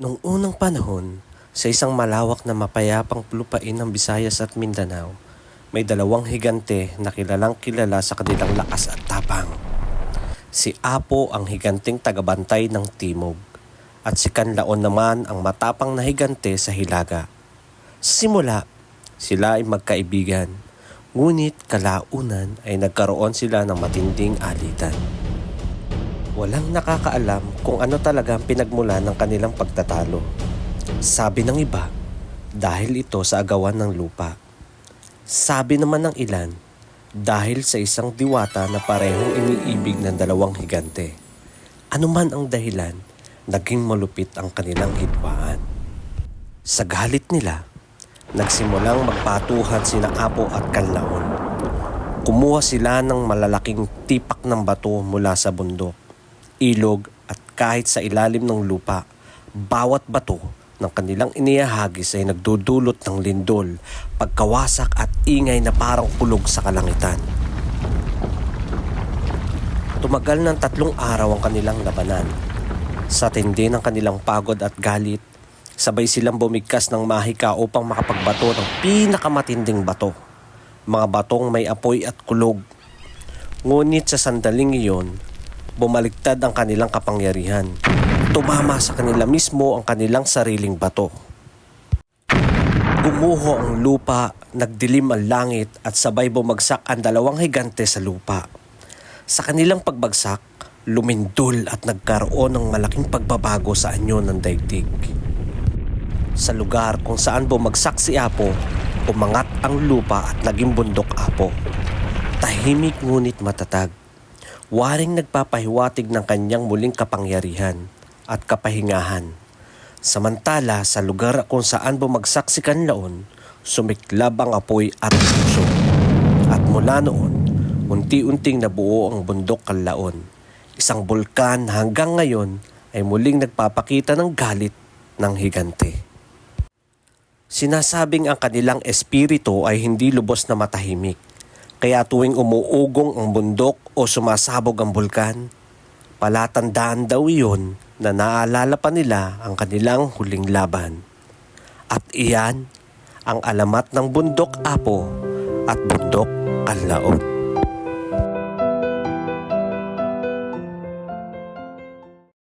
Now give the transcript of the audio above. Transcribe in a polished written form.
Noong unang panahon, sa isang malawak na mapayapang lupain ng Visayas at Mindanao, may dalawang higante na kilalang kilala sa kanilang lakas at tapang. Si Apo ang higanteng tagabantay ng Timog at si Kanlaon naman ang matapang na higante sa Hilaga. Sa simula, sila ay magkaibigan, ngunit kalaunan ay nagkaroon sila ng matinding alitan. Walang nakakaalam kung ano talaga ang pinagmulan ng kanilang pagtatalo. Sabi ng iba, dahil ito sa agawan ng lupa. Sabi naman ng ilan, dahil sa isang diwata na parehong iniibig ng dalawang higante. Ano man ang dahilan, naging malupit ang kanilang hidwaan. Sa galit nila, nagsimulang magpatuhan sina Apo at Kanlaon. Kumuha sila ng malalaking tipak ng bato mula sa bundok, ilog at kahit sa ilalim ng lupa. Bawat bato ng kanilang inihahagis ay nagdudulot ng lindol, pagkawasak at ingay na parang kulog sa kalangitan. Tumagal ng 3 araw ang kanilang labanan. Sa tindi ng kanilang pagod at galit, sabay silang bumigkas ng mahika upang makapagbato ng pinakamatinding bato. Mga batong may apoy at kulog. Ngunit sa sandaling iyon, bumaliktad ang kanilang kapangyarihan. Tumama sa kanila mismo ang kanilang sariling bato. Gumuho ang lupa, nagdilim ang langit at sabay bumagsak ang dalawang higante sa lupa. Sa kanilang pagbagsak, lumindol at nagkaroon ng malaking pagbabago sa anyo ng daigdig. Sa lugar kung saan bumagsak si Apo, umangat ang lupa at naging bundok Apo. Tahimik ngunit matatag. Waring nagpapahiwatig ng kanyang muling kapangyarihan at kapahingahan. Samantala sa lugar kung saan bumagsak si Kanlaon, sumiklab ang apoy at puso. At mula noon, unti-unting nabuo ang bundok Kanlaon. Isang bulkan hanggang ngayon ay muling nagpapakita ng galit ng higante. Sinasabing ang kanilang espiritu ay hindi lubos na matahimik. Kaya tuwing umuugong ang bundok o sumasabog ang bulkan, palatandaan daw iyon na naalala pa nila ang kanilang huling laban. At iyan ang alamat ng bundok Apo at bundok Kanlaon.